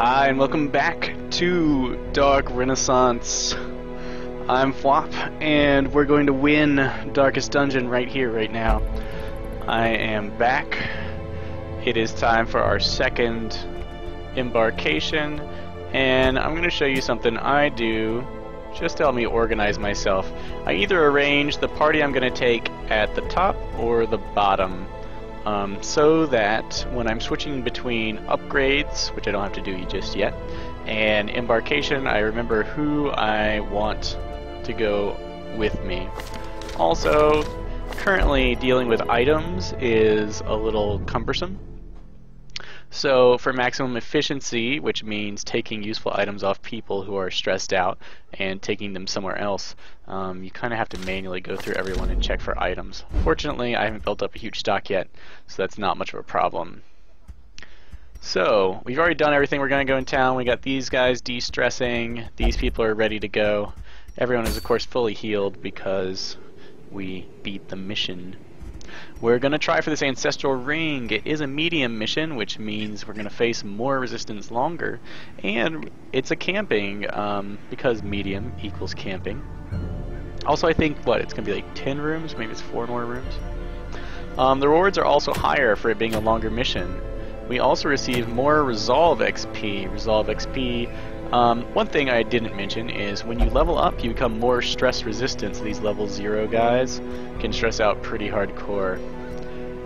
Hi, and welcome back to Dark Renaissance. I'm Flop, and we're going to win Darkest Dungeon right here, right now. I am back. It is time for our second embarkation, and I'm going to show you something I do just to help me organize myself. I either arrange the party I'm going to take at the top or the bottom. So that when I'm switching between upgrades, which I don't have to do just yet, and embarkation, I remember who I want to go with me. Also, currently dealing with items is a little cumbersome. So for maximum efficiency, which means taking useful items off people who are stressed out and taking them somewhere else, you kind of have to manually go through everyone and check for items. Fortunately, I haven't built up a huge stock yet, so that's not much of a problem. So, we've already done everything we're going to go in town. We got these guys de-stressing, these people are ready to go. Everyone is of course fully healed because we beat the mission. We're going to try for this ancestral ring. It is a medium mission, which means we're going to face more resistance longer. And it's a camping, because medium equals camping. Also, I think, it's going to be like 10 rooms? Maybe it's 4 more rooms? The rewards are also higher for it being a longer mission. We also receive more Resolve XP. Resolve XP, one thing I didn't mention is when you level up, you become more stress resistant. So these level 0 guys can stress out pretty hardcore,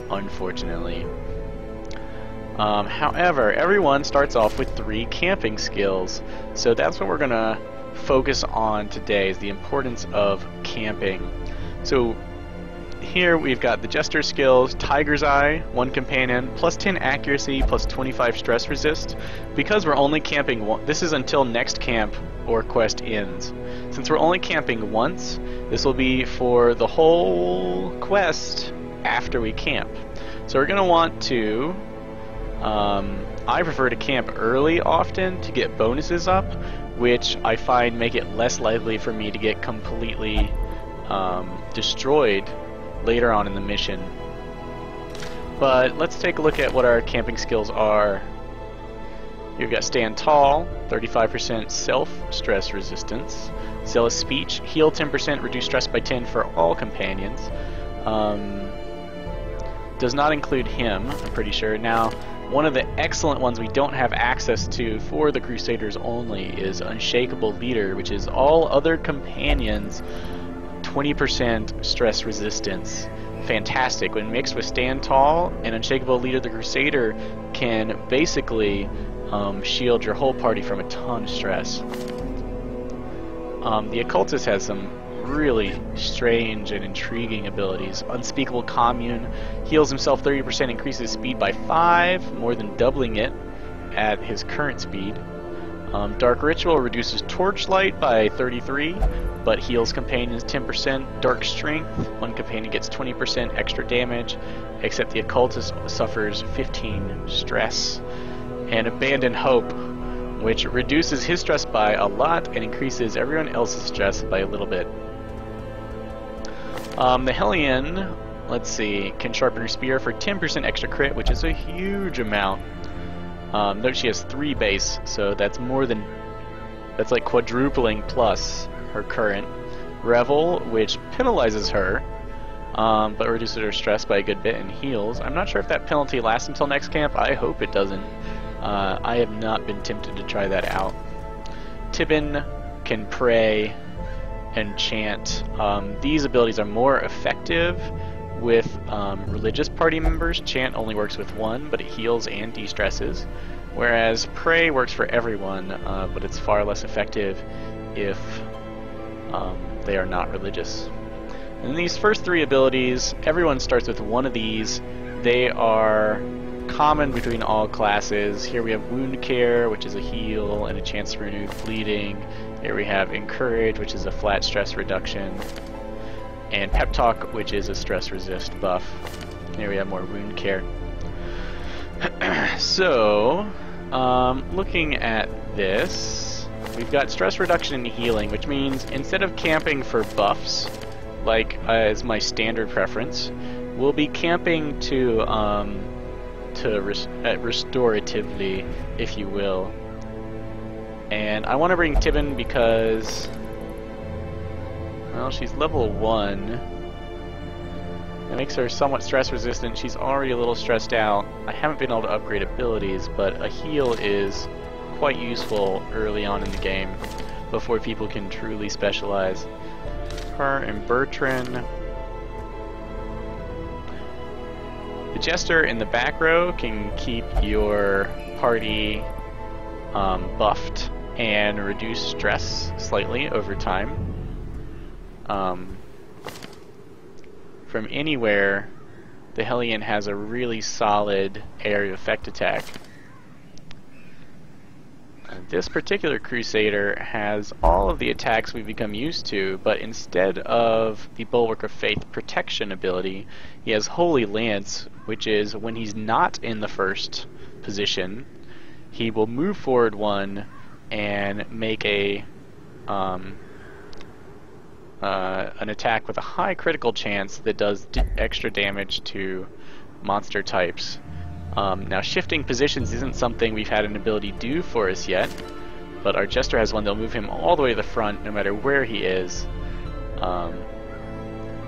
unfortunately. However, everyone starts off with 3 camping skills. So that's what we're going to focus on today, is the importance of camping. So here we've got the Jester skills, Tiger's Eye, 1 companion, plus 10 accuracy, plus 25 stress resist. Because we're only camping this is until next camp or quest ends. Since we're only camping once, this will be for the whole quest after we camp. So we're going to want to, I prefer to camp early often to get bonuses up, which I find make it less likely for me to get completely destroyed later on in the mission. But let's take a look at what our camping skills are. You've got Stand Tall, 35% self-stress resistance. Zealous Speech, heal 10%, reduce stress by 10 for all companions. Does not include him, I'm pretty sure. Now, one of the excellent ones we don't have access to for the Crusaders only is Unshakable Leader, which is all other companions 20% stress resistance. Fantastic. When mixed with Stand Tall and Unshakable Leader, the Crusader can basically shield your whole party from a ton of stress. The Occultist has some really strange and intriguing abilities. Unspeakable Commune, heals himself 30%, increases speed by 5, more than doubling it at his current speed. Dark Ritual reduces Torchlight by 33, but heals companions 10%. Dark Strength, 1 companion gets 20% extra damage, except the Occultist suffers 15 stress. And Abandon Hope, which reduces his stress by a lot and increases everyone else's stress by a little bit. The Hellion, let's see, can sharpen her spear for 10% extra crit, which is a huge amount. Note she has 3 base, so that's like quadrupling plus her current. Revel, which penalizes her, but reduces her stress by a good bit and heals. I'm not sure if that penalty lasts until next camp. I hope it doesn't. I have not been tempted to try that out. Tibbin can pray and chant. These abilities are more effective with religious party members. Chant only works with 1, but it heals and de-stresses. Whereas Pray works for everyone, but it's far less effective if they are not religious. And these first 3 abilities, everyone starts with 1 of these. They are common between all classes. Here we have Wound Care, which is a heal and a chance to renew bleeding. Here we have Encourage, which is a flat stress reduction. And Pep Talk, which is a stress resist buff. Here we have more Wound Care. So, looking at this, we've got stress reduction and healing, which means instead of camping for buffs, like as my standard preference, we'll be camping to restoratively, if you will. And I want to bring Tibin because, well, she's level 1. That makes her somewhat stress resistant. She's already a little stressed out. I haven't been able to upgrade abilities, but a heal is quite useful early on in the game before people can truly specialize. Her and Bertrand. The Jester in the back row can keep your party buffed and reduce stress slightly over time. From anywhere, the Hellion has a really solid area of effect attack. This particular Crusader has all of the attacks we've become used to, but instead of the Bulwark of Faith protection ability, he has Holy Lance, which is when he's not in the first position, he will move forward 1 and make an attack with a high critical chance that does extra damage to monster types. Now, shifting positions isn't something we've had an ability do for us yet, but our Jester has one that'll move him all the way to the front no matter where he is,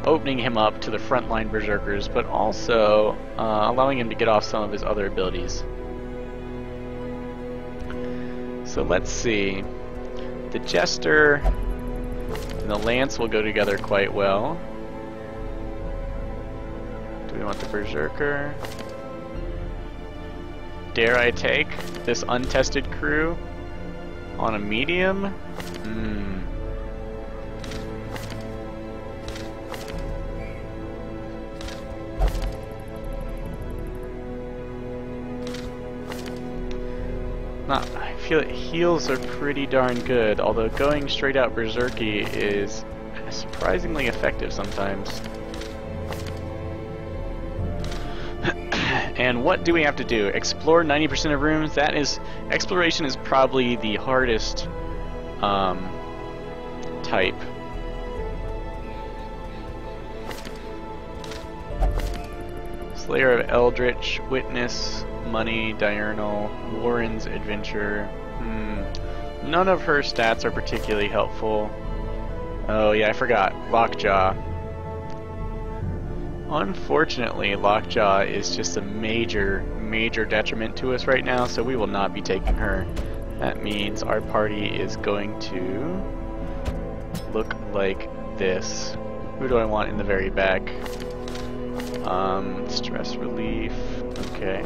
opening him up to the frontline Berserkers, but also allowing him to get off some of his other abilities. So let's see. The Jester and the Lance will go together quite well. Do we want the Berserker? Dare I take this untested crew on a medium? I feel that heals are pretty darn good, although going straight out Berserky is surprisingly effective sometimes. And what do we have to do? Explore 90% of rooms? Exploration is probably the hardest type. Slayer of Eldritch, Witness, Money, Diurnal, Warren's Adventure. None of her stats are particularly helpful. Oh yeah, I forgot. Lockjaw. Unfortunately, Lockjaw is just a major detriment to us right now, so we will not be taking her. That means our party is going to look like this. Who do I want in the very back? Stress relief. Okay.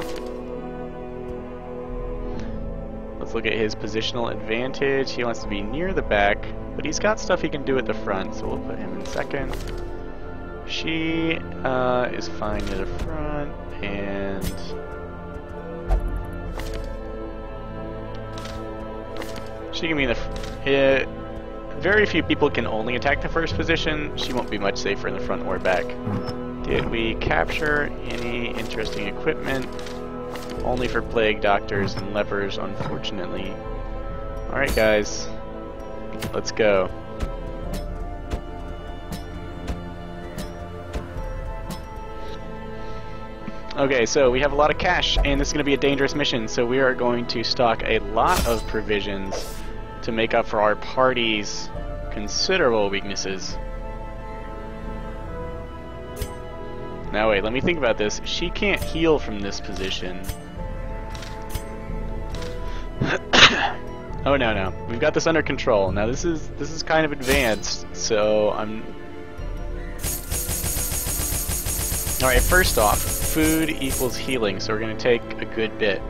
Let's look at his positional advantage. He wants to be near the back, but he's got stuff he can do at the front, so we'll put him in second. She is fine near the front, and she can be in the very few people can only attack the first position. She won't be much safer in the front or back. Did we capture any interesting equipment? Only for plague doctors and lepers, unfortunately. Alright guys, let's go. Okay, so we have a lot of cash, and this is going to be a dangerous mission, so we are going to stock a lot of provisions to make up for our party's considerable weaknesses. Now wait, let me think about this. She can't heal from this position. Oh no, we've got this under control. Now this is kind of advanced, so I'm... Alright, first off, food equals healing, so we're going to take a good bit.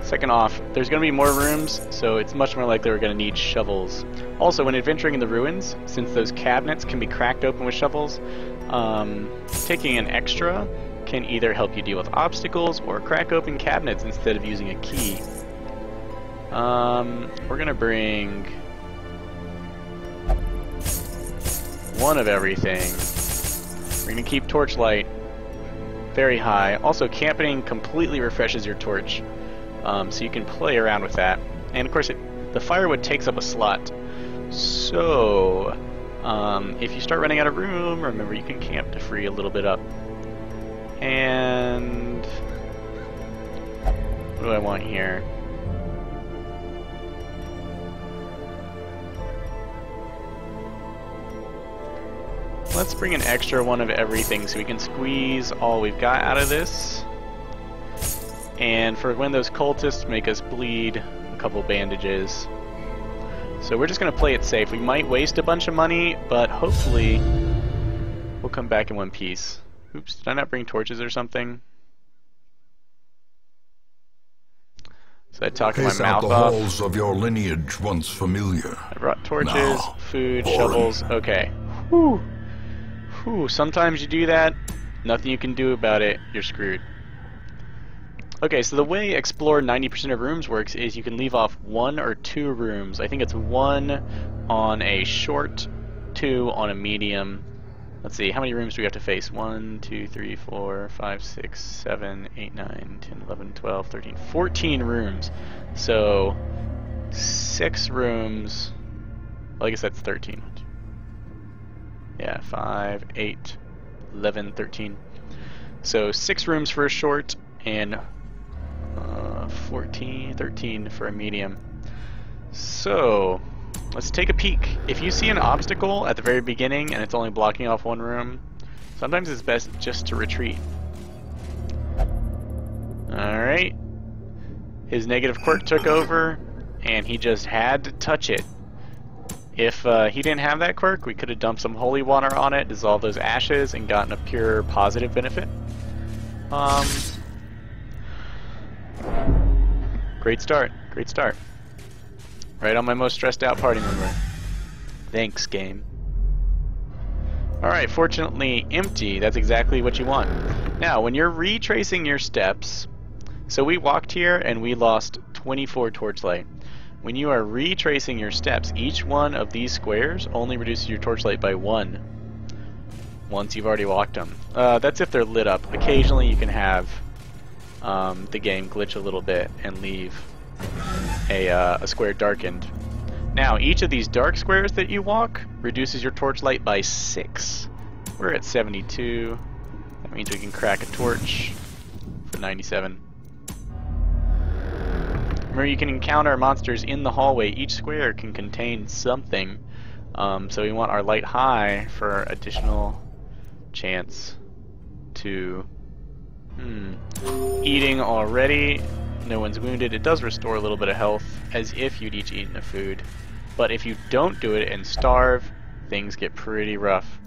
Second off, there's going to be more rooms, so it's much more likely we're going to need shovels. Also, when adventuring in the ruins, since those cabinets can be cracked open with shovels, taking an extra can either help you deal with obstacles or crack open cabinets instead of using a key. We're going to bring one of everything. We're going to keep torchlight very high. Also, camping completely refreshes your torch, so you can play around with that. And of course, the firewood takes up a slot. So, if you start running out of room, remember you can camp to free a little bit up. And what do I want here? Let's bring an extra one of everything so we can squeeze all we've got out of this. And for when those cultists make us bleed, a couple bandages. So we're just going to play it safe. We might waste a bunch of money, but hopefully we'll come back in one piece. Oops, did I not bring torches or something? So I talk my mouth the off. halls of your lineage once familiar. I brought torches, Now, food, boring. shovels. Okay. Whew. Whew. Sometimes you do that, nothing you can do about it, you're screwed. Okay, so the way Explore 90% of rooms works is you can leave off 1 or 2 rooms. I think it's 1 on a short, 2 on a medium. Let's see, how many rooms do we have to face? 1, 2, 3, 4, 5, 6, 7, 8, 9, 10, 11, 12, 13, 14 rooms. So, 6 rooms, well, I guess that's 13. Yeah, 5, 8, 11, 13. So 6 rooms for a short and 13 for a medium. So let's take a peek. If you see an obstacle at the very beginning and it's only blocking off 1 room, sometimes it's best just to retreat. Alright. His negative quirk took over and he just had to touch it. If he didn't have that quirk, we could have dumped some holy water on it, dissolved those ashes, and gotten a pure positive benefit. Great start. Great start. Right on my most stressed out party member. Thanks, game. Alright, fortunately empty. That's exactly what you want. Now, when you're retracing your steps, so we walked here and we lost 24 torchlight. When you are retracing your steps, each one of these squares only reduces your torchlight by 1 once you've already walked them. That's if they're lit up. Occasionally you can have the game glitch a little bit and leave a square darkened. Now, each of these dark squares that you walk reduces your torchlight by 6. We're at 72. That means we can crack a torch for 97. Remember, you can encounter monsters in the hallway. Each square can contain something. So we want our light high for additional chance to... Eating already. No one's wounded. It does restore a little bit of health, as if you'd each eaten a food. But if you don't do it and starve, things get pretty rough.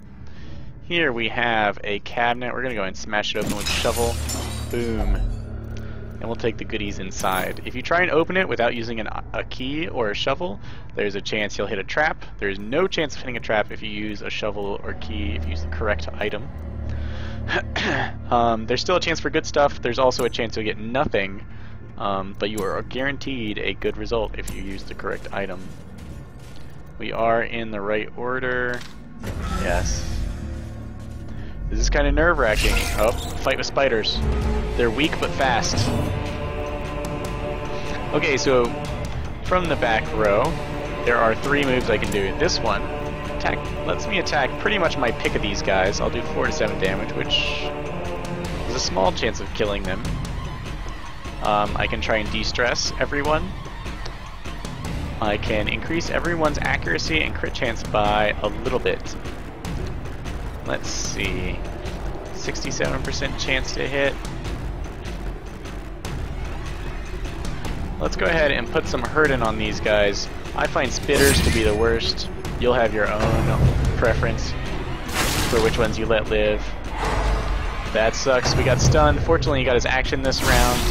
Here we have a cabinet. We're going to go and smash it open with a shovel. Boom. And we'll take the goodies inside. If you try and open it without using a key or a shovel, there's a chance you'll hit a trap. There's no chance of hitting a trap if you use a shovel or key, if you use the correct item. There's still a chance for good stuff. There's also a chance you'll get nothing, but you are guaranteed a good result if you use the correct item. We are in the right order. Yes. This is kind of nerve-wracking. Oh, fight with spiders. They're weak but fast. Okay, so from the back row, there are 3 moves I can do. This one lets me attack pretty much my pick of these guys. I'll do 4 to 7 damage, which is a small chance of killing them. I can try and de-stress everyone. I can increase everyone's accuracy and crit chance by a little bit. Let's see, 67% chance to hit. Let's go ahead and put some hurting on these guys. I find spitters to be the worst. You'll have your own preference for which ones you let live. That sucks. We got stunned. Fortunately, he got his action this round.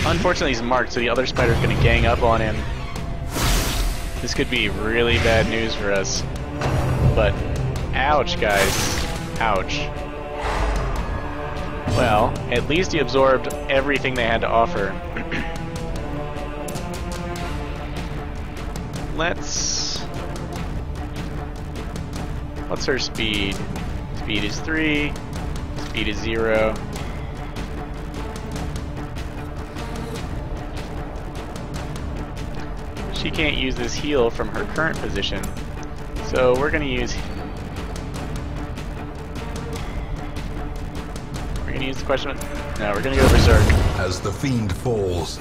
Unfortunately, he's marked, so the other spider's going to gang up on him. This could be really bad news for us. But, ouch, guys. Ouch. Well, at least he absorbed everything they had to offer. What's her speed? Speed is 3. Speed is 0. She can't use this heal from her current position, so we're gonna use the question. No, we're gonna go berserk. As the fiend falls.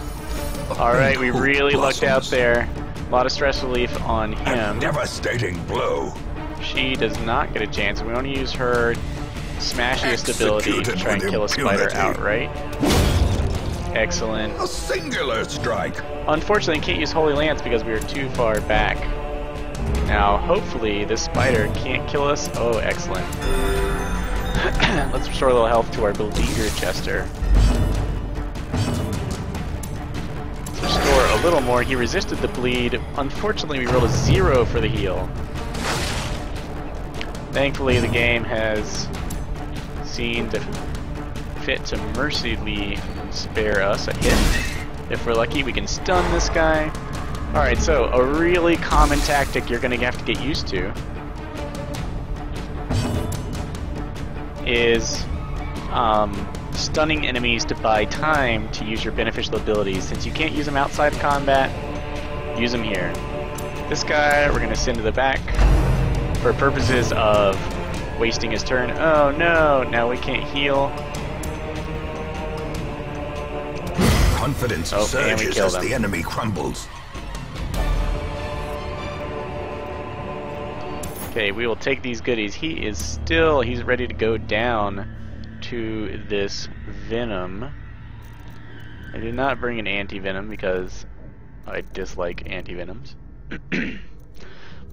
Alright, we really lucked out there. A lot of stress relief on him. A devastating blow. She does not get a chance. We want to use her smashiest ability to try and kill a spider outright. Excellent. A singular strike. Unfortunately, can't use Holy Lance because we are too far back. Now, hopefully, this spider can't kill us. Oh, excellent. Let's restore a little health to our beleaguered jester. Let's restore a little more. He resisted the bleed. Unfortunately, we rolled a 0 for the heal. Thankfully, the game has seen fit to mercifully spare us a hit. If we're lucky, we can stun this guy. Alright, so a really common tactic you're going to have to get used to is stunning enemies to buy time to use your beneficial abilities. Since you can't use them outside of combat, use them here. This guy we're going to send to the back for purposes of wasting his turn. Oh no, now we can't heal. Confidence surges as the enemy crumbles. Okay, we will take these goodies. He's ready to go down to this venom. I did not bring an anti-venom because I dislike anti-venoms. We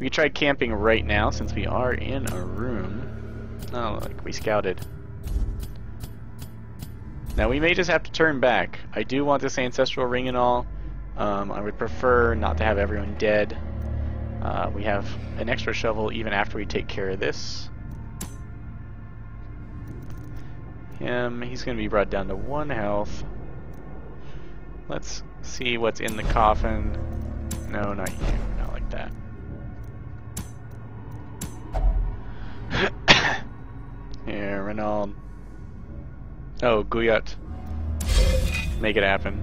can try camping right now since we are in a room. Oh, look, we scouted. Now we may just have to turn back. I do want this ancestral ring and all. I would prefer not to have everyone dead. We have an extra shovel even after we take care of this. He's going to be brought down to 1 health. Let's see what's in the coffin. No, not you. Not like that. Here, Renaud. Oh, Guyot. Make it happen.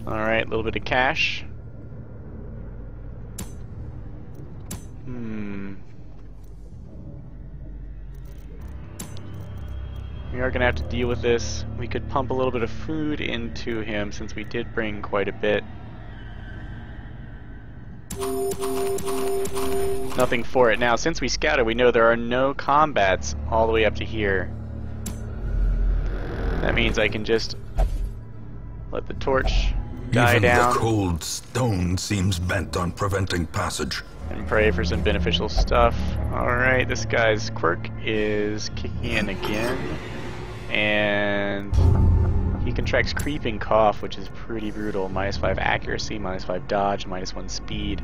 Alright, a little bit of cash. We are going to have to deal with this. We could pump a little bit of food into him since we did bring quite a bit. Nothing for it. Now, since we scouted, we know there are no combats all the way up to here. That means I can just let the torch die down. Even the cold stone seems bent on preventing passage. And pray for some beneficial stuff. Alright, this guy's quirk is kicking in again. And he contracts creeping cough, which is pretty brutal. -5 accuracy, -5 dodge, -1 speed.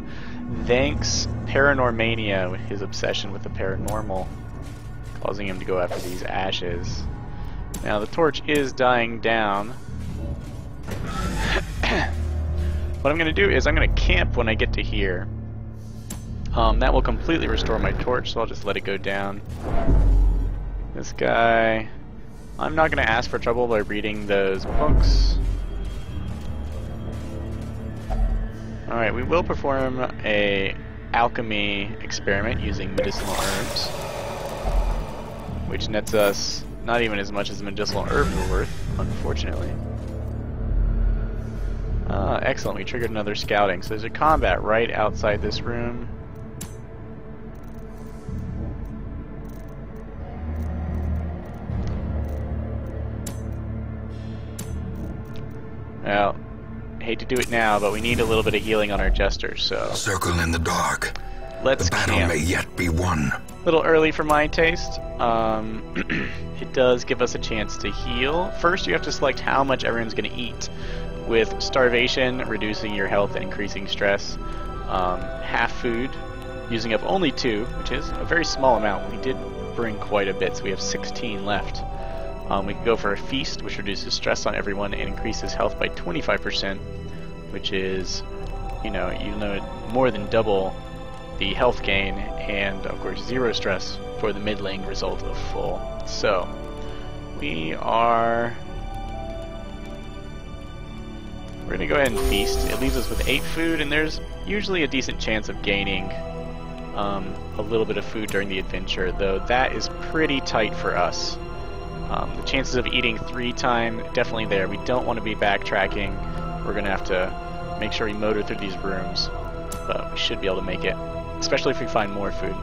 Thanks Paranormania with his obsession with the paranormal, causing him to go after these ashes. Now the torch is dying down. What I'm going to do is I'm going to camp when I get to here. That will completely restore my torch, so I'll just let it go down. This guy... I'm not going to ask for trouble by reading those books. Alright, we will perform a alchemy experiment using medicinal herbs, which nets us not even as much as the medicinal herbs were worth, unfortunately. Excellent, we triggered another scouting. So there's a combat right outside this room. Well, I hate to do it now, but we need a little bit of healing on our jester, so... Circle in the dark. Let's The battle camp. may yet be won. A little early for my taste. It does give us a chance to heal. First, you have to select how much everyone's going to eat. With starvation, reducing your health and increasing stress. Half food, using up only 2, which is a very small amount. We did bring quite a bit, so we have 16 left. We can go for a feast, which reduces stress on everyone and increases health by 25%, which is, more than double the health gain, and of course 0 stress for the middling result of full. So, we're gonna go ahead and feast. It leaves us with 8 food, and there's usually a decent chance of gaining a little bit of food during the adventure, though that is pretty tight for us. The chances of eating 3 times, definitely there. We don't want to be backtracking. We're going to have to make sure we motor through these rooms, but we should be able to make it. especially if we find more food.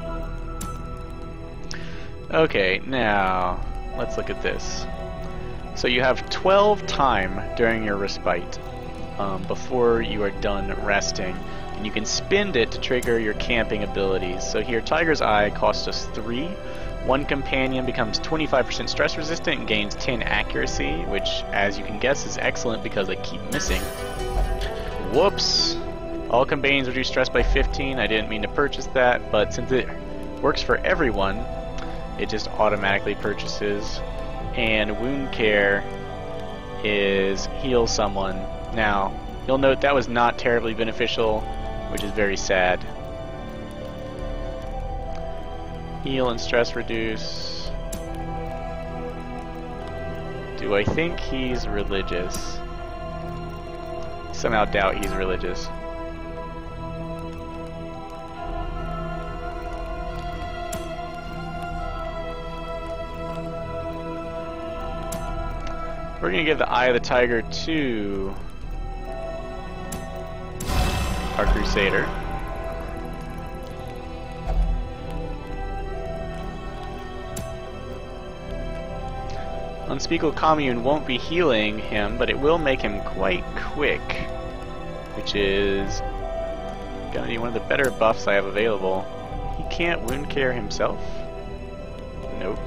Okay, now let's look at this. So you have 12 time during your respite before you are done resting, and you can spend it to trigger your camping abilities. So here, Tiger's Eye costs us 3. One companion becomes 25% stress resistant and gains 10 accuracy, which, as you can guess, is excellent because I keep missing. Whoops! All companions reduce stress by 15. I didn't mean to purchase that, but since it works for everyone, it just automatically purchases. And wound care is heal someone. Now, you'll note that was not terribly beneficial, which is very sad. Heal and stress reduce. Do I think he's religious? Somehow doubt he's religious. We're gonna give the Eye of the Tiger to our Crusader. Unspeakable Commune won't be healing him, but it will make him quite quick, which is gonna be one of the better buffs I have available. He can't wound care himself? Nope.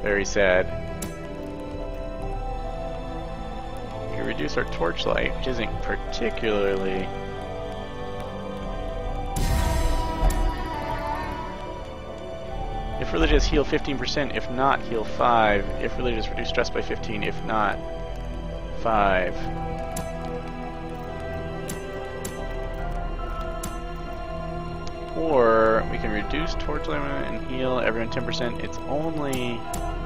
Very sad. We can reduce our torchlight, which isn't particularly... If religious, heal 15%. If not, heal 5. If religious, reduce stress by 15. If not, 5. Or we can reduce torchlight and heal everyone 10%. It's only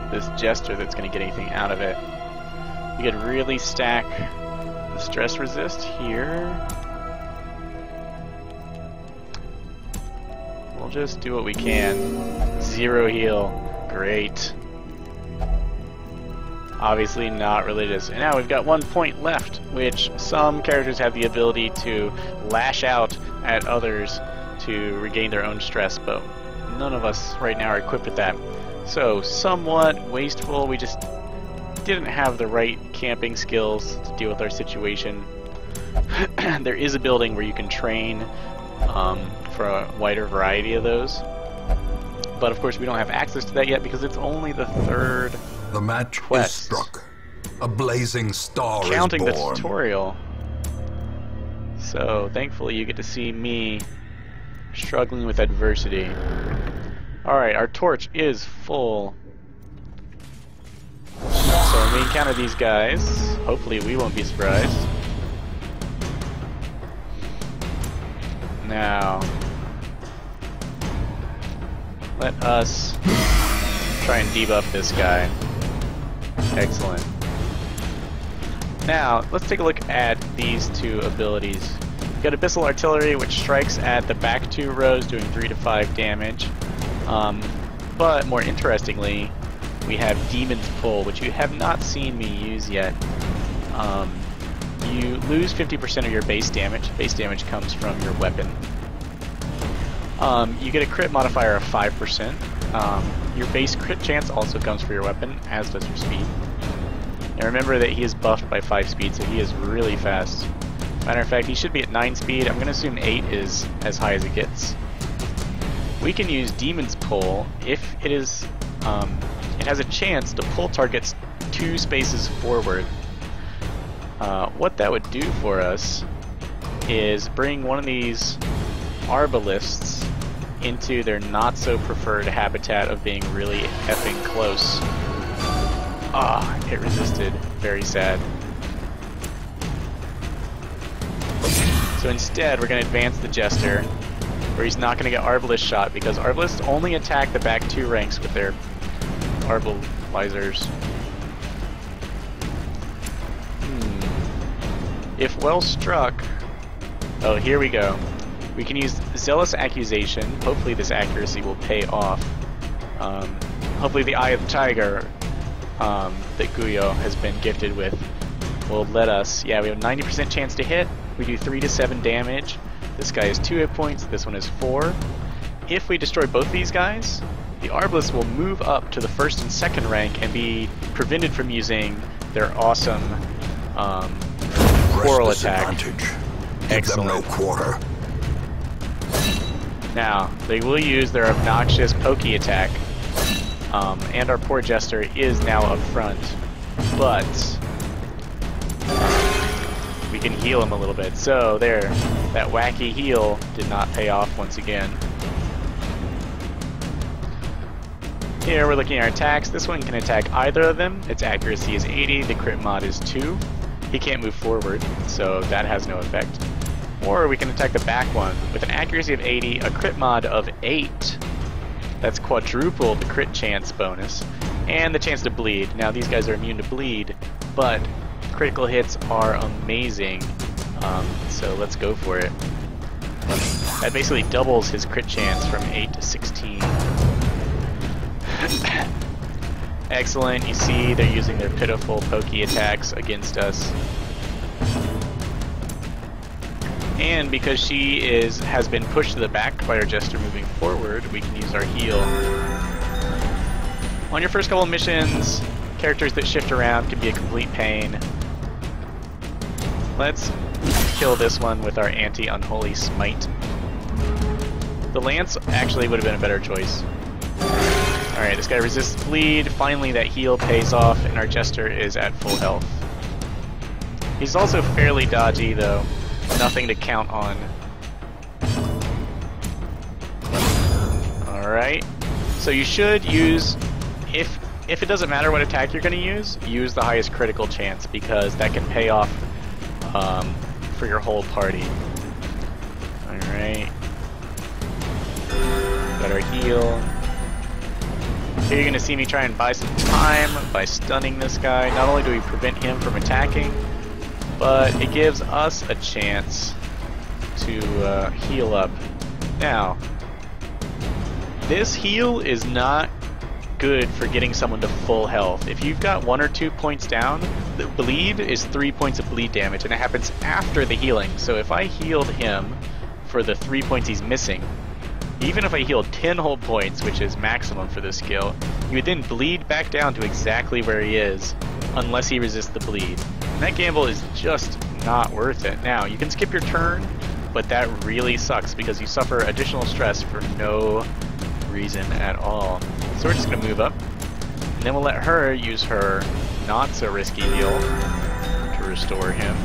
this jester that's going to get anything out of it. We could really stack the stress resist here. We'll just do what we can. 0 heal. Great. Obviously not religious. And now we've got 1 point left, which some characters have the ability to lash out at others to regain their own stress, but none of us right now are equipped with that. So, somewhat wasteful. We just didn't have the right camping skills to deal with our situation. There is a building where you can train for a wider variety of those, but of course we don't have access to that yet because it's only the 3rd The match quest. is struck. A blazing star Counting is the born. tutorial. So thankfully you get to see me struggling with adversity. Alright, our torch is full. So when we encounter these guys, hopefully we won't be surprised. Now, let us try and debuff this guy. Excellent. Now, let's take a look at these 2 abilities. We've got Abyssal Artillery, which strikes at the back 2 rows, doing 3 to 5 damage. But more interestingly, we have Demon's Pull, which you have not seen me use yet. You lose 50% of your base damage. Base damage comes from your weapon. You get a crit modifier of 5%. Your base crit chance also comes for your weapon, as does your speed. And remember that he is buffed by 5 speed, so he is really fast. Matter of fact, he should be at 9 speed. I'm going to assume 8 is as high as it gets. We can use Demon's Pull if it is... it has a chance to pull targets 2 spaces forward. What that would do for us is bring one of these arbalists into their not-so-preferred habitat of being really effing close. Ah, it resisted. Very sad. So instead, we're going to advance the Jester, where he's not going to get Arbalist shot, because Arbalists only attack the back 2 ranks with their Arbalizers. If well struck... Oh, here we go. We can use Zealous Accusation. Hopefully this accuracy will pay off. Hopefully the Eye of the Tiger that Guyo has been gifted with will let us... Yeah, we have a 90% chance to hit. We do 3 to 7 damage. This guy is 2 hit points, this one is 4. If we destroy both these guys, the Arbalists will move up to the 1st and 2nd rank and be prevented from using their awesome quarrel attack. Give them no quarter. Now, they will use their obnoxious pokey attack, and our poor Jester is now up front, but we can heal him a little bit. So there, that wacky heal did not pay off once again. Here we're looking at our attacks. This one can attack either of them. Its accuracy is 80, the crit mod is 2. He can't move forward, so that has no effect. Or we can attack the back one with an accuracy of 80, a crit mod of 8. That's quadruple the crit chance bonus, and the chance to bleed. Now these guys are immune to bleed, but critical hits are amazing, so let's go for it. That basically doubles his crit chance from 8 to 16. Excellent, you see they're using their pitiful pokey attacks against us. And because she has been pushed to the back by our Jester moving forward, we can use our heal. On your first couple of missions, characters that shift around can be a complete pain. Let's kill this one with our anti-unholy smite. The lance actually would have been a better choice. Alright, this guy resists bleed. Finally that heal pays off and our Jester is at full health. He's also fairly dodgy though. Nothing to count on. Alright. So you should use, if it doesn't matter what attack you're going to use the highest critical chance, because that can pay off for your whole party. Alright. Got our heal. Here you're going to see me try and buy some time by stunning this guy. Not only do we prevent him from attacking, but it gives us a chance to heal up. Now, this heal is not good for getting someone to full health. If you've got 1 or 2 points down, the bleed is 3 points of bleed damage, and it happens after the healing. So if I healed him for the 3 points he's missing, even if I healed 10 whole points, which is maximum for this skill, you would then bleed back down to exactly where he is, unless he resists the bleed. And that gamble is just not worth it. Now, you can skip your turn, but that really sucks because you suffer additional stress for no reason at all. So we're just going to move up, and then we'll let her use her not-so-risky heal to restore him.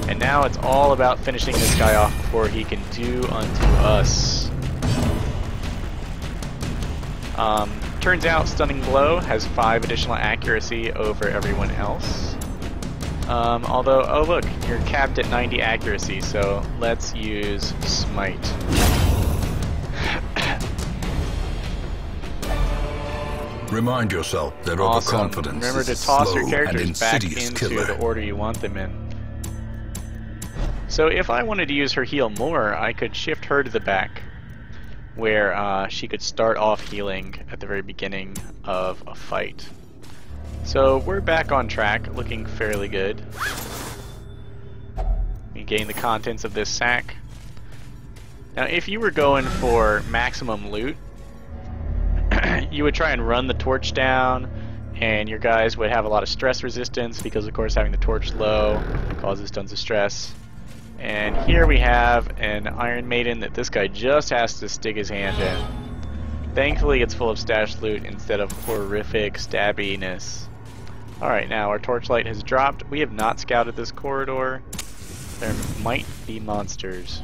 And now it's all about finishing this guy off before he can do unto us. Turns out Stunning Blow has 5 additional accuracy over everyone else. Although, oh look, you're capped at 90 accuracy, so let's use Smite. Remind yourself that awesome. Overconfidence Remember to is toss slow your characters back into killer. the order you want them in. So if I wanted to use her heal more, I could shift her to the back, where she could start off healing at the very beginning of a fight. So we're back on track, looking fairly good. We gain the contents of this sack. Now if you were going for maximum loot, you would try and run the torch down, and your guys would have a lot of stress resistance because of course having the torch low causes tons of stress. And here we have an Iron Maiden that this guy just has to stick his hand in. Thankfully it's full of stashed loot instead of horrific stabbiness. Alright, now our torchlight has dropped. We have not scouted this corridor. There might be monsters.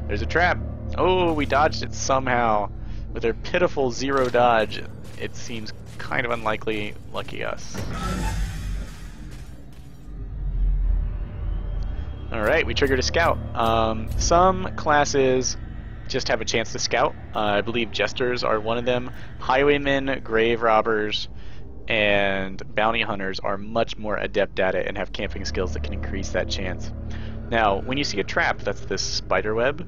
There's a trap. Oh, we dodged it somehow. With our pitiful 0 dodge, it seems kind of unlikely. Lucky us. Alright, we triggered a scout. Some classes just have a chance to scout. I believe Jesters are one of them. Highwaymen, grave robbers, and bounty hunters are much more adept at it and have camping skills that can increase that chance. Now, when you see a trap, that's this spider web,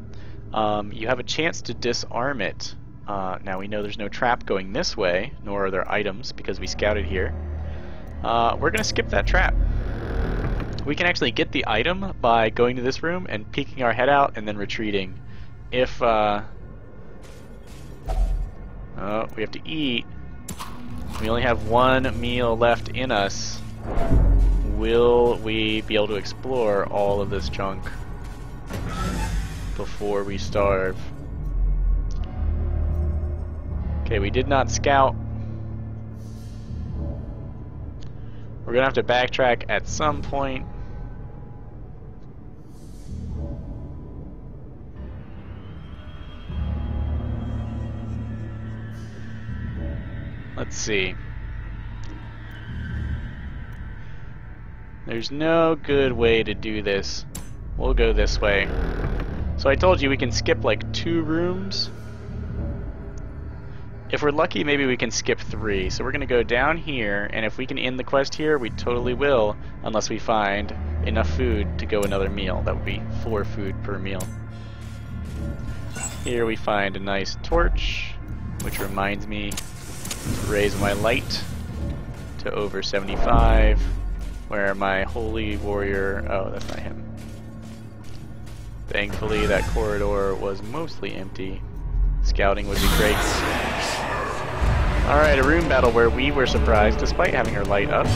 you have a chance to disarm it. Now we know there's no trap going this way, nor are there items because we scouted here. We're going to skip that trap. We can actually get the item by going to this room and peeking our head out and then retreating. If, oh, we have to eat. We only have one meal left in us. Will we be able to explore all of this junk before we starve? Okay, we did not scout. We're gonna have to backtrack at some point. Let's see. There's no good way to do this. We'll go this way. So I told you we can skip like 2 rooms. If we're lucky, maybe we can skip 3. So we're gonna go down here, and if we can end the quest here, we totally will, unless we find enough food to go another meal. That would be 4 food per meal. Here we find a nice torch, which reminds me to raise my light to over 75, where my holy warrior, oh, that's not him. Thankfully that corridor was mostly empty. Scouting would be great. Alright, a room battle where we were surprised despite having our light up.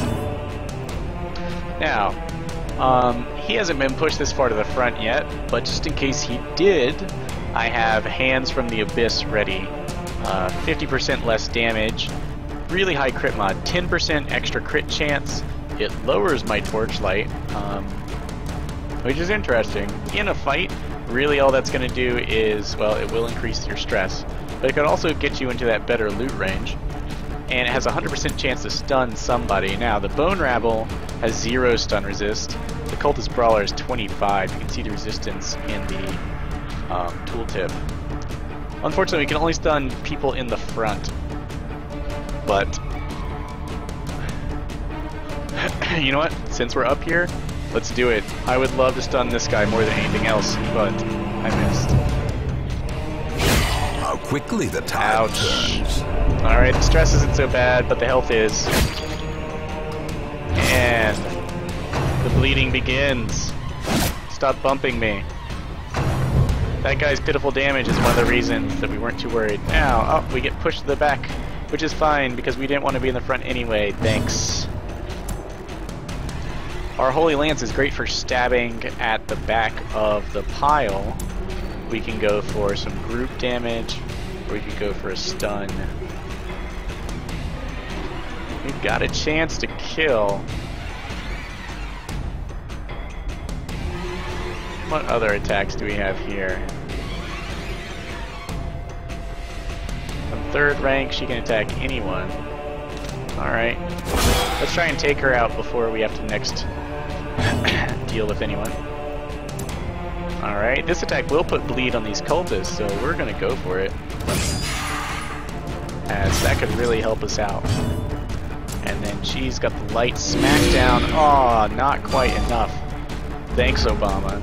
Now, he hasn't been pushed this far to the front yet, but just in case he did, I have Hands from the Abyss ready. 50% less damage, really high crit mod, 10% extra crit chance. It lowers my torchlight, which is interesting. In a fight, really all that's going to do is, well, it will increase your stress, but it could also get you into that better loot range, and it has a 100% chance to stun somebody. Now, the Bone Rabble has 0 stun resist, the Cultist Brawler is 25. You can see the resistance in the tooltip. Unfortunately, we can only stun people in the front, but you know what? Since we're up here, let's do it. I would love to stun this guy more than anything else, but I missed. How quickly the tide turns. Alright, the stress isn't so bad, but the health is. And the bleeding begins. Stop bumping me. That guy's pitiful damage is one of the reasons that we weren't too worried. Now, oh, we get pushed to the back, which is fine because we didn't want to be in the front anyway. Thanks. Our Holy Lance is great for stabbing at the back of the pile. We can go for some group damage, or we could go for a stun. We've got a chance to kill. What other attacks do we have here? From 3rd rank, she can attack anyone. Alright. Let's try and take her out before we have to next deal with anyone. Alright, this attack will put bleed on these cultists, so we're gonna go for it. As that could really help us out. And then she's got the light smack down. Aw, not quite enough. Thanks, Obama.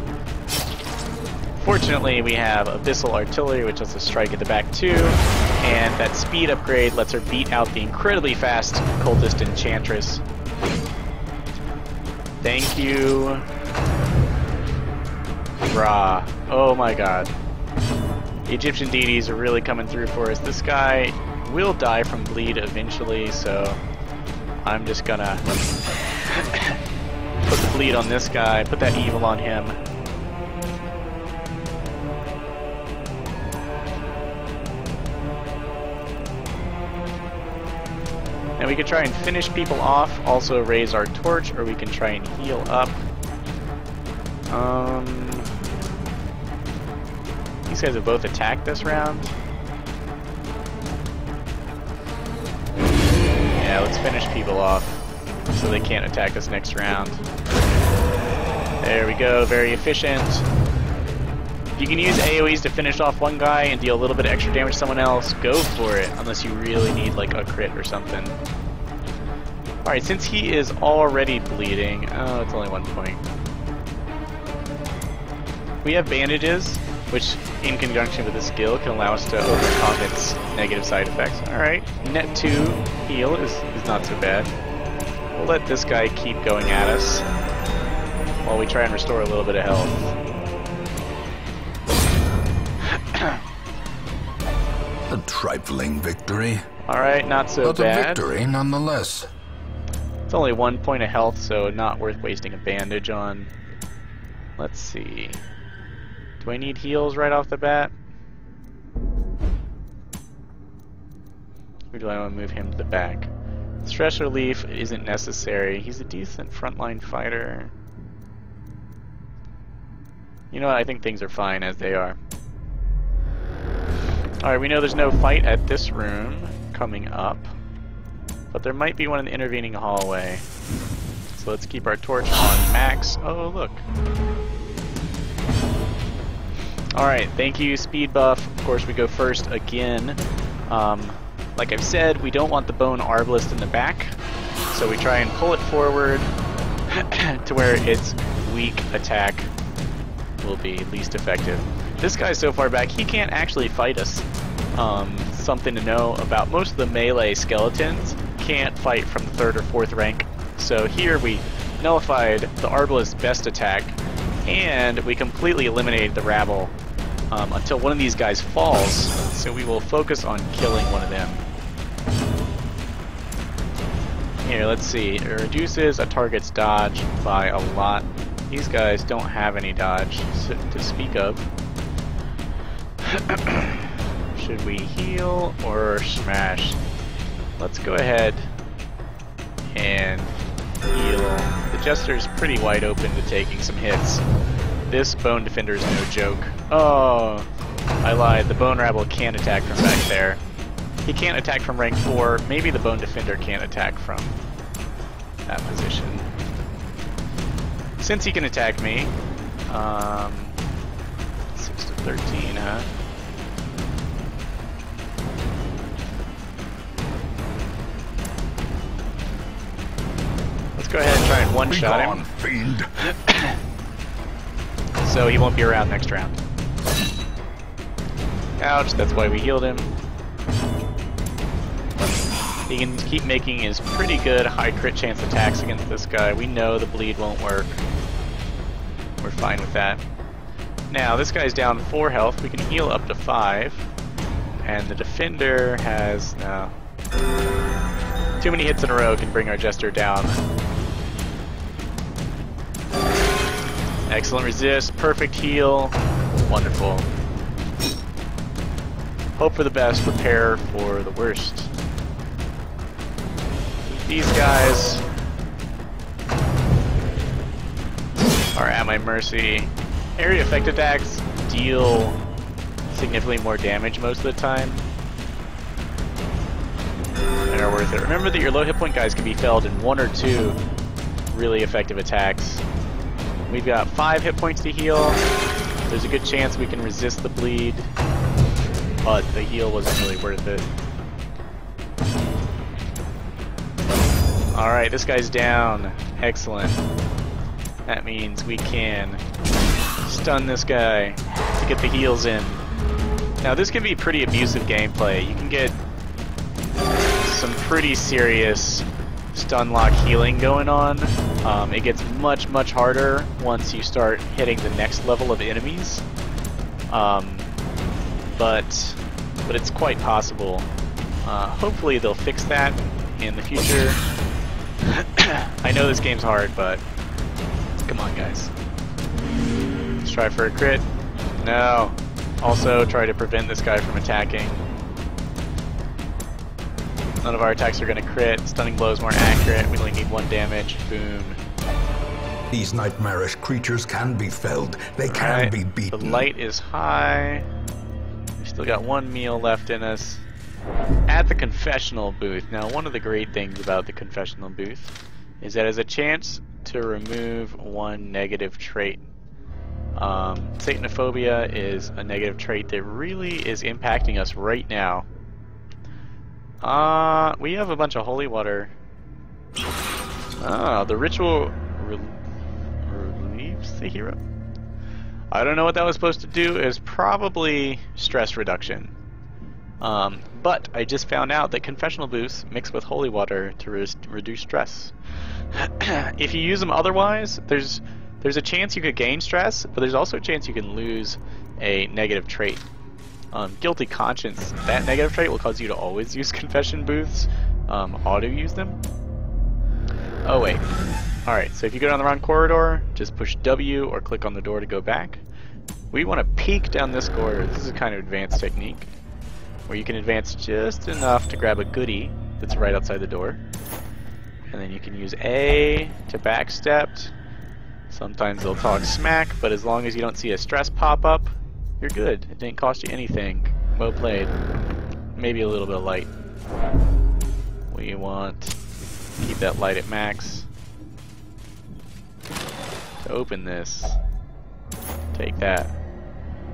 Fortunately, we have Abyssal Artillery, which lets us strike at the back too, and that speed upgrade lets her beat out the incredibly fast Cultist Enchantress. Thank you. Rah. Oh my god. The Egyptian deities are really coming through for us. This guy will die from bleed eventually, so I'm just gonna put the bleed on this guy, put that evil on him. And we could try and finish people off, also raise our torch, or we can try and heal up. These guys have both attacked this round. Yeah, let's finish people off so they can't attack us next round. There we go, very efficient. You can use AoEs to finish off one guy and deal a little bit of extra damage to someone else. Go for it, unless you really need like a crit or something. Alright, since he is already bleeding, oh, it's only 1 point. We have bandages, which in conjunction with the skill can allow us to overcome its negative side effects. Alright, net 2 heal is not so bad. We'll let this guy keep going at us. while we try and restore a little bit of health. A trifling victory. Alright, not so but bad. But a victory nonetheless. It's only 1 point of health, so not worth wasting a bandage on. Let's see. Do I need heals right off the bat? Or do I want to move him to the back? Stress relief isn't necessary. He's a decent frontline fighter. You know what? I think things are fine as they are. Alright, we know there's no fight at this room coming up. But there might be one in the intervening hallway. So let's keep our torch on max. Oh, look. Alright, thank you, speed buff. Of course, we go first again. Like I've said, we don't want the bone arbalist in the back, so we try and pull it forward to where its weak attack will be least effective. This guy's so far back, he can't actually fight us. Something to know about most of the melee skeletons can't fight from the 3rd or 4th rank. So here we nullified the arbalist's best attack, and we completely eliminated the rabble until one of these guys falls. So we will focus on killing one of them. Here, let's see. It reduces a target's dodge by a lot. These guys don't have any dodge to speak of. Should we heal or smash? Let's go ahead and heal. The Jester's pretty wide open to taking some hits. This Bone Defender is no joke. Oh, I lied. The Bone Rabble can't attack from back there. He can't attack from rank 4. Maybe the Bone Defender can't attack from that position. Since he can attack me, 6 to 13, huh? Let's go ahead and try and one-shot him. Fiend. So he won't be around next round. Ouch, that's why we healed him. He can keep making his pretty good high crit chance attacks against this guy. We know the bleed won't work. We're fine with that. Now, this guy's down 4 health. We can heal up to 5. And the defender has... no. Too many hits in a row can bring our Jester down. Excellent resist, perfect heal. Wonderful. Hope for the best, prepare for the worst. These guys are at my mercy. Area effect attacks deal significantly more damage most of the time and are worth it. Remember that your low hit point guys can be felled in 1 or 2 really effective attacks. We've got 5 hit points to heal. There's a good chance we can resist the bleed, but the heal wasn't really worth it. Alright, this guy's down. Excellent. That means we can stun this guy to get the heals in. Now this can be pretty abusive gameplay. You can get some pretty serious stun lock healing going on. It gets much, much harder once you start hitting the next level of enemies. But it's quite possible. Hopefully they'll fix that in the future. I know this game's hard, but come on, guys. Let's try for a crit. No. Also, try to prevent this guy from attacking. None of our attacks are going to crit. Stunning blow is more accurate. We only need 1 damage. Boom. These nightmarish creatures can be felled. They can be beaten. The light is high. We still got 1 meal left in us. At the confessional booth. Now, one of the great things about the confessional booth is that it has a chance to remove 1 negative trait. Satanophobia is a negative trait that really is impacting us right now. We have a bunch of holy water. The ritual relieves the hero. I don't know what that was supposed to do. It was probably stress reduction. But I just found out that confessional booths mix with holy water to reduce stress. If you use them otherwise, there's There's a chance you could gain stress, but there's also a chance you can lose a negative trait. Guilty conscience, that negative trait will cause you to always use confession booths, auto-use them. Oh wait, alright, so if you go down the wrong corridor, just push W or click on the door to go back. We want to peek down this corridor. This is a kind of advanced technique, where you can advance just enough to grab a goodie that's right outside the door. And then you can use A to backstep. Sometimes they'll talk smack, but as long as you don't see a stress pop up, you're good. It didn't cost you anything. Well played. Maybe a little bit of light. We want to keep that light at max. To open this, take that.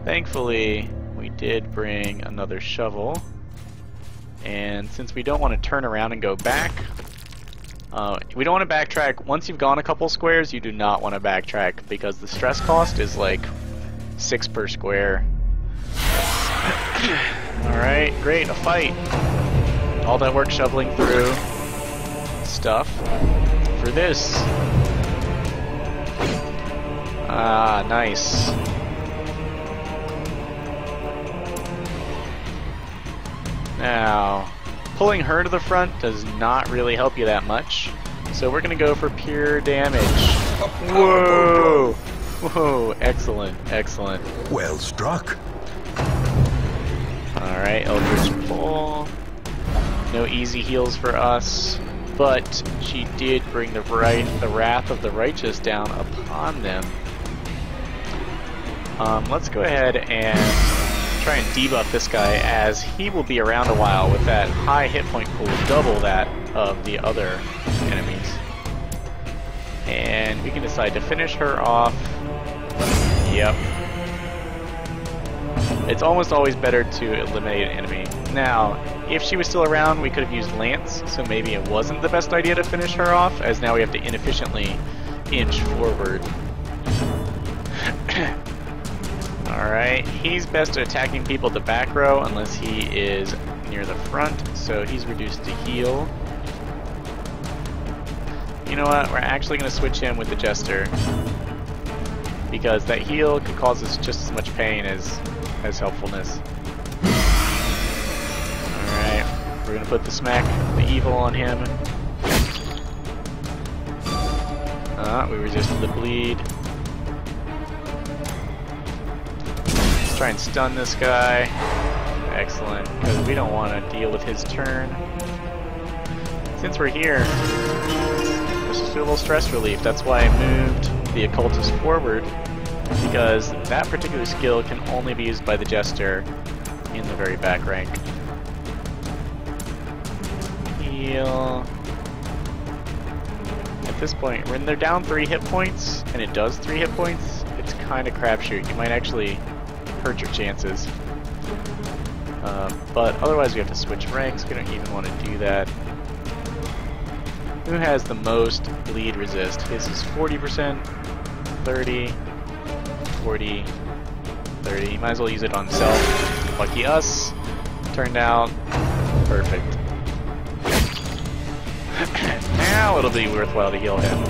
Thankfully, we did bring another shovel. And since we don't want to turn around and go back, we don't want to backtrack. Once you've gone a couple squares, you do not want to backtrack because the stress cost is like 6 per square. Alright, great, a fight. All that work shoveling through stuff for this. Ah, nice. Now, pulling her to the front does not really help you that much, so we're going to go for pure damage. Whoa! Whoa, excellent, excellent. Well struck. Alright, Eldritch Pull. No easy heals for us, but she did bring the wrath of the righteous down upon them. Let's go ahead and try and debuff this guy, as he will be around a while with that high hit point pool, double that of the other enemies. And we can decide to finish her off. Yep. It's almost always better to eliminate an enemy. Now, if she was still around, we could have used Lance, so maybe it wasn't the best idea to finish her off, as now we have to inefficiently inch forward. Alright, he's best at attacking people at the back row unless he is near the front, so he's reduced to heal. You know what, we're actually going to switch him with the Jester, because that heal could cause us just as much pain as helpfulness. Alright, we're going to put the smack, the evil on him. We resisted the bleed. Let's try and stun this guy. Excellent, because we don't want to deal with his turn. Since we're here, let's just do a little stress relief. That's why I moved the occultist forward, because that particular skill can only be used by the Jester in the very back rank. Heal. At this point, when they're down 3 hit points, and it does 3 hit points, it's kind of crapshoot. You might actually hurt your chances. But otherwise we have to switch ranks. We don't even want to do that. Who has the most bleed resist? His is 40%, 30, 40, 30. Might as well use it on himself. Lucky us. Turned out perfect. Now it'll be worthwhile to heal him.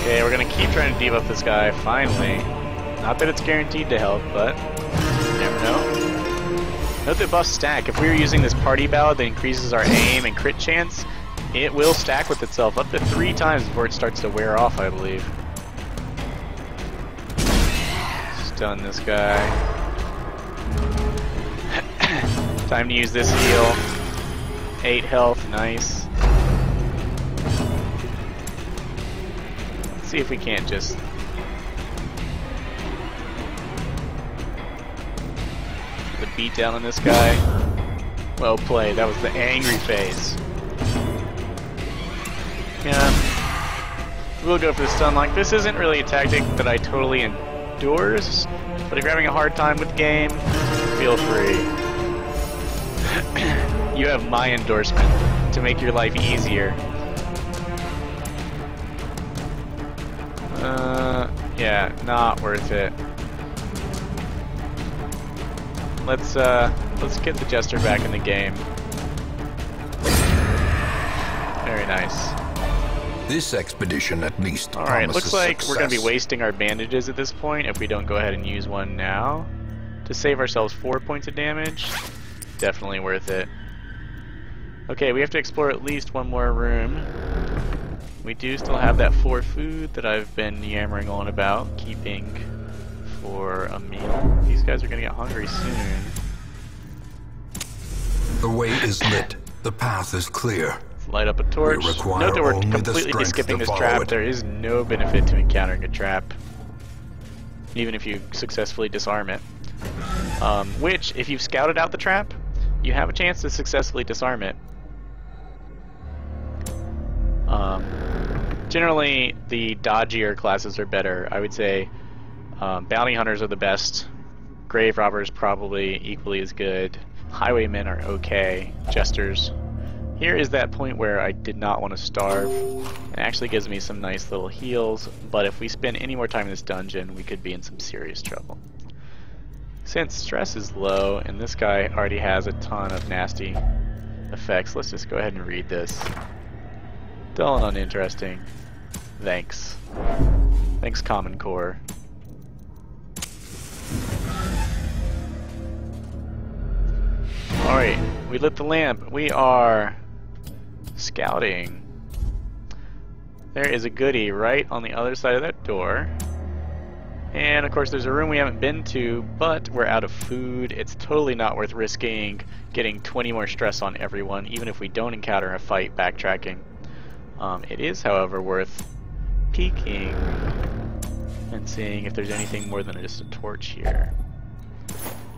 Okay, we're gonna keep trying to debuff this guy, finally. Not that it's guaranteed to help, but you never know. Note that buffs stack. If we were using this party ballad that increases our aim and crit chance, it will stack with itself up to 3 times before it starts to wear off, I believe. Stun this guy. Time to use this heal. 8 health, nice. Let's see if we can't just... the beat down on this guy. Well played, that was the angry phase. Yeah. We'll go for the stun lock. This isn't really a tactic that I totally endorse, but if you're having a hard time with the game, feel free. You have my endorsement to make your life easier. Yeah, not worth it. Let's get the Jester back in the game. Very nice. This expedition at least Alright, looks like success. we're going to be wasting our bandages at this point if we don't go ahead and use one now. To save ourselves 4 points of damage, definitely worth it. Okay, we have to explore at least one more room. We do still have that 4 food that I've been yammering on about, keeping for a meal. These guys are going to get hungry soon. The way is lit. The path is clear. Let's light up a torch. Note that we're completely skipping this trap. There is no benefit to encountering a trap, even if you successfully disarm it. Which, if you've scouted out the trap, you have a chance to successfully disarm it. Generally, the dodgier classes are better. I would say bounty hunters are the best. Grave robbers probably equally as good. Highwaymen are okay. Jesters. Here is that point where I did not want to starve. It actually gives me some nice little heals, but if we spend any more time in this dungeon, we could be in some serious trouble. Since stress is low, and this guy already has a ton of nasty effects, let's just go ahead and read this. Dull and uninteresting. Thanks. Thanks, Common Core. Alright, we lit the lamp. We are scouting. There is a goodie right on the other side of that door. And of course there's a room we haven't been to, but we're out of food. It's totally not worth risking getting 20 more stress on everyone, even if we don't encounter a fight backtracking. It is, however, worth peeking and seeing if there's anything more than just a torch here.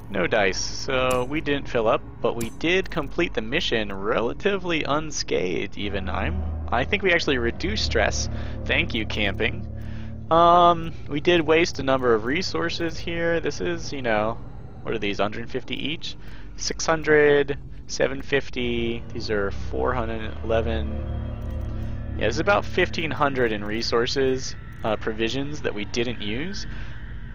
No dice, so we didn't fill up, but we did complete the mission relatively unscathed even. I think we actually reduced stress. Thank you, camping. We did waste a number of resources here. This is, you know, what are these, 150 each? 600, 750, these are 411. Yeah, this is about 1,500 in resources, provisions that we didn't use,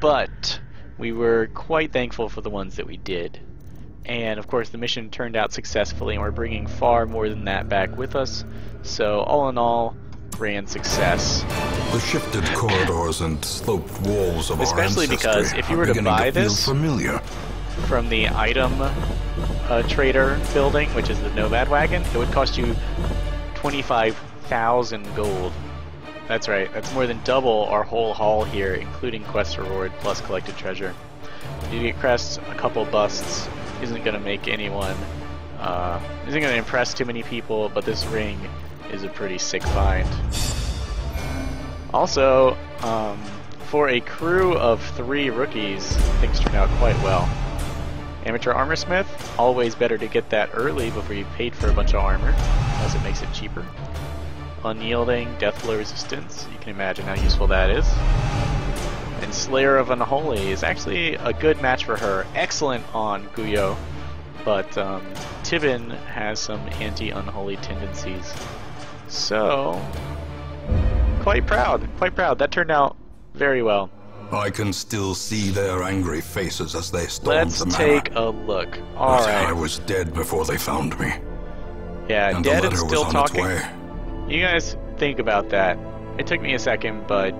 but we were quite thankful for the ones that we did. And of course the mission turned out successfully, and we're bringing far more than that back with us. So all in all, grand success. The shifted corridors and sloped walls of especially our because if you were to buy this from the item trader building, which is the Nomad Wagon, it would cost you 25,000 gold. That's right, that's more than double our whole haul here, including quest reward plus collected treasure. You get crests, a couple busts, isn't going to make anyone, isn't going to impress too many people, but this ring is a pretty sick find. Also, for a crew of 3 rookies, things turned out quite well. Amateur armorsmith, always better to get that early before you paid for a bunch of armor, as it makes it cheaper. Unyielding, death blow resistance, you can imagine how useful that is. And Slayer of Unholy is actually a good match for her. Excellent on Guyo, but Tibin has some anti-unholy tendencies. So, quite proud, quite proud. That turned out very well. I can still see their angry faces as they stormed the manor. Let's take a look. Alright. I was dead before they found me. Yeah, and dead the and letter still was on talking. its way. You guys think about that. It took me a second, but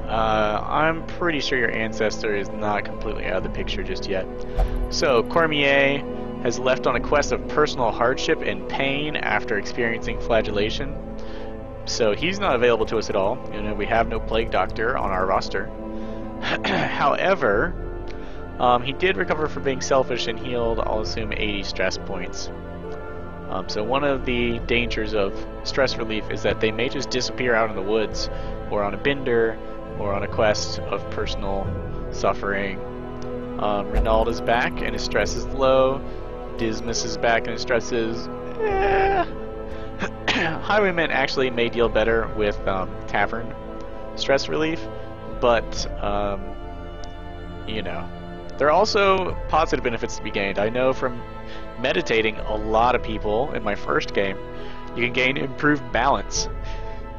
I'm pretty sure your ancestor is not completely out of the picture just yet. So, Cormier has left on a quest of personal hardship and pain after experiencing flagellation. So he's not available to us at all. You know, we have no plague doctor on our roster. However, he did recover from being selfish and healed, I'll assume, 80 stress points. So one of the dangers of stress relief is that they may just disappear out in the woods, or on a bender, or on a quest of personal suffering. Renaud is back and his stress is low. Dismas is back and his stress is... Highwaymen actually may deal better with tavern stress relief, but you know, there are also positive benefits to be gained. I know from meditating a lot of people in my first game, you can gain improved balance,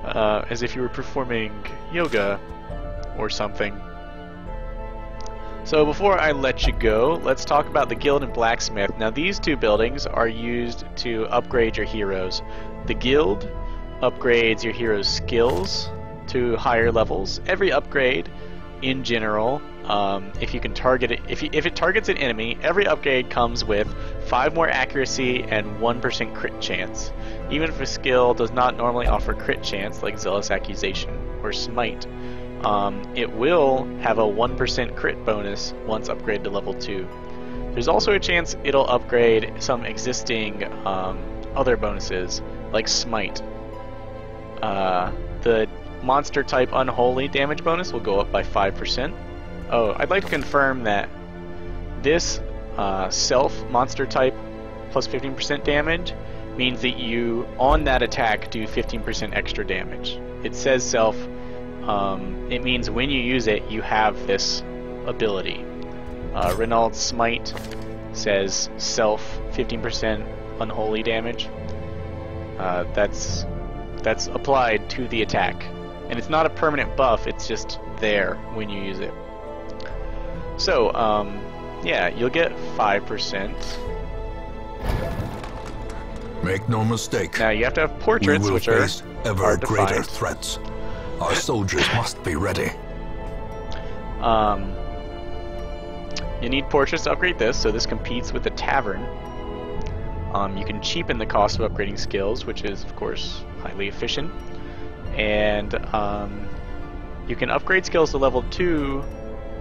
as if you were performing yoga or something. So before I let you go, let's talk about the Guild and Blacksmith. Now these two buildings are used to upgrade your heroes. The Guild upgrades your hero's skills to higher levels. Every upgrade, in general, if you can target it, if it targets an enemy, every upgrade comes with 5 more accuracy and 1% crit chance. Even if a skill does not normally offer crit chance, like Zealous Accusation or Smite, it will have a 1% crit bonus once upgraded to level 2. There's also a chance it'll upgrade some existing other bonuses, like Smite. The monster type Unholy damage bonus will go up by 5%. Oh, I'd like to confirm that this self monster type plus 15% damage means that you, on that attack, do 15% extra damage. It says self, it means when you use it, you have this ability. Renaud's Smite says self 15% unholy damage. That's applied to the attack. And it's not a permanent buff, it's just there when you use it. So, yeah, you'll get 5%. Make no mistake. Now you have to have portraits, which are ever hard to greater find. threats. Our soldiers must be ready. You need portraits to upgrade this, so this competes with the tavern. You can cheapen the cost of upgrading skills, which is, of course, highly efficient. And you can upgrade skills to level 2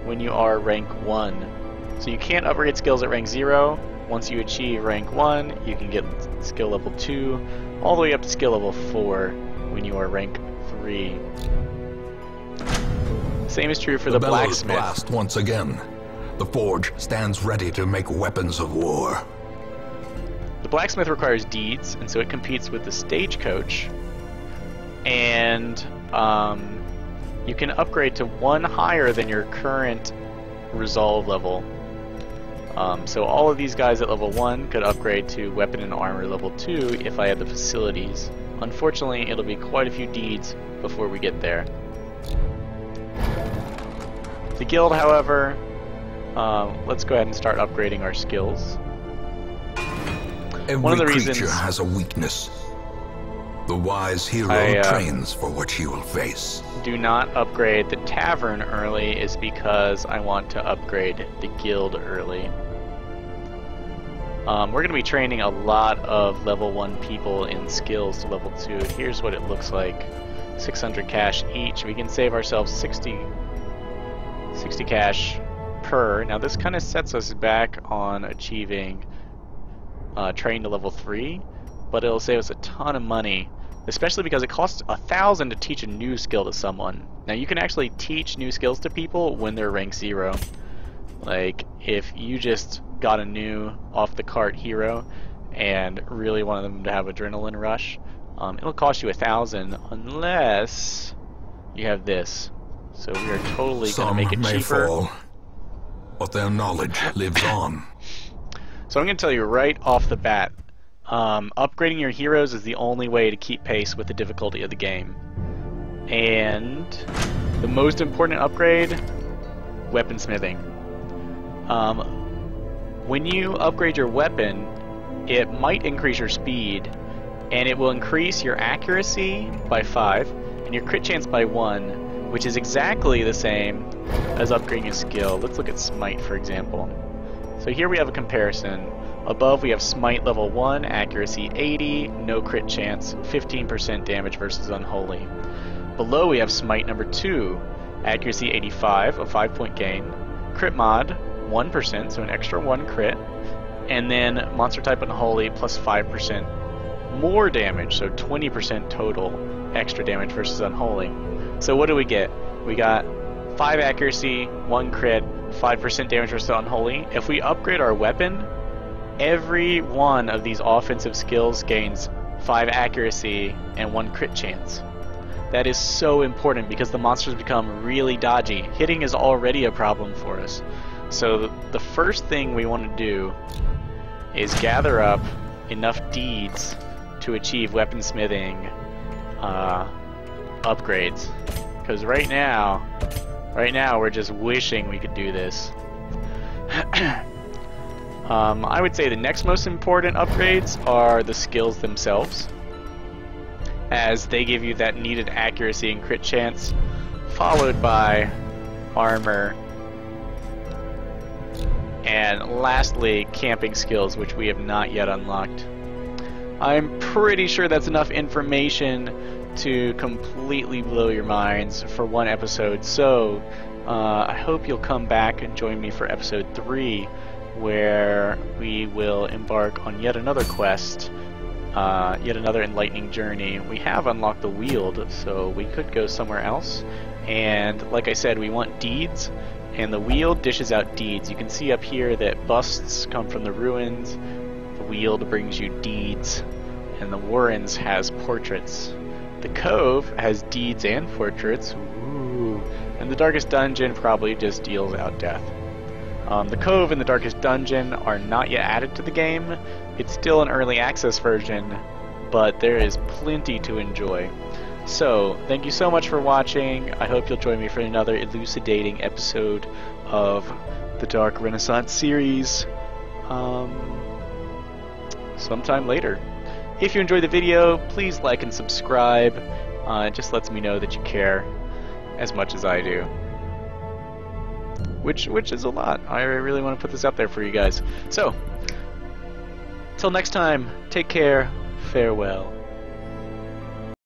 when you are rank 1. So you can't upgrade skills at rank 0. Once you achieve rank 1, you can get skill level 2, all the way up to skill level 4 when you are rank 3. Same is true for the blacksmith. Blast once again. The forge stands ready to make weapons of war. The blacksmith requires deeds, and so it competes with the stagecoach. And you can upgrade to 1 higher than your current resolve level. So all of these guys at level 1 could upgrade to weapon and armor level 2 if I had the facilities. Unfortunately, it'll be quite a few deeds before we get there. The guild, however, let's go ahead and start upgrading our skills. One of the reasons creature has a weakness. The wise hero trains for what he will face. Do not upgrade the tavern early is because I want to upgrade the guild early. We're going to be training a lot of level 1 people in skills to level 2. Here's what it looks like. 600 cash each. We can save ourselves 60 cash per. Now this kind of sets us back on achieving train to level 3, but it'll save us a ton of money, especially because it costs 1,000 to teach a new skill to someone. Now you can actually teach new skills to people when they're rank 0. Like if you just got a new off the cart hero and really wanted them to have adrenaline rush, it'll cost you 1,000 unless you have this. So we are totally going to make it cheaper. Some may fall, but their knowledge lives on. So I'm going to tell you right off the bat, upgrading your heroes is the only way to keep pace with the difficulty of the game. And the most important upgrade, weaponsmithing. When you upgrade your weapon, it might increase your speed, and it will increase your accuracy by 5 and your crit chance by 1, which is exactly the same as upgrading a skill. Let's look at Smite, for example. So here we have a comparison. Above we have Smite level 1, accuracy 80, no crit chance, 15% damage versus Unholy. Below we have Smite number 2, accuracy 85, a 5-point gain, crit mod 1%, so an extra 1 crit, and then monster type Unholy plus 5% more damage, so 20% total extra damage versus Unholy. So what do we get? We got 5 accuracy, 1 crit, 5% damage versus Unholy. If we upgrade our weapon, every one of these offensive skills gains 5 accuracy and 1 crit chance. That is so important because the monsters become really dodgy. Hitting is already a problem for us. So the first thing we want to do is gather up enough deeds to achieve weaponsmithing upgrades. Because right now we're just wishing we could do this. I would say the next most important upgrades are the skills themselves. as they give you that needed accuracy and crit chance, followed by armor, and lastly camping skills, which we have not yet unlocked. I'm pretty sure that's enough information to completely blow your minds for one episode, so I hope you'll come back and join me for episode 3, where we will embark on yet another quest, yet another enlightening journey. We have unlocked the Weald, so we could go somewhere else, and like I said, we want deeds, and the Weald dishes out deeds. You can see up here that busts come from the ruins, the Weald brings you deeds, and the Warrens has portraits. The Cove has deeds and portraits, ooh, and the Darkest Dungeon probably just deals out death. The Cove and the Darkest Dungeon are not yet added to the game. It's still an early access version, but there is plenty to enjoy. So, thank you so much for watching. I hope you'll join me for another elucidating episode of the Dark Renaissance series sometime later. If you enjoyed the video, please like and subscribe. It just lets me know that you care as much as I do. Which is a lot. I really want to put this out there for you guys. So, till next time, take care, farewell.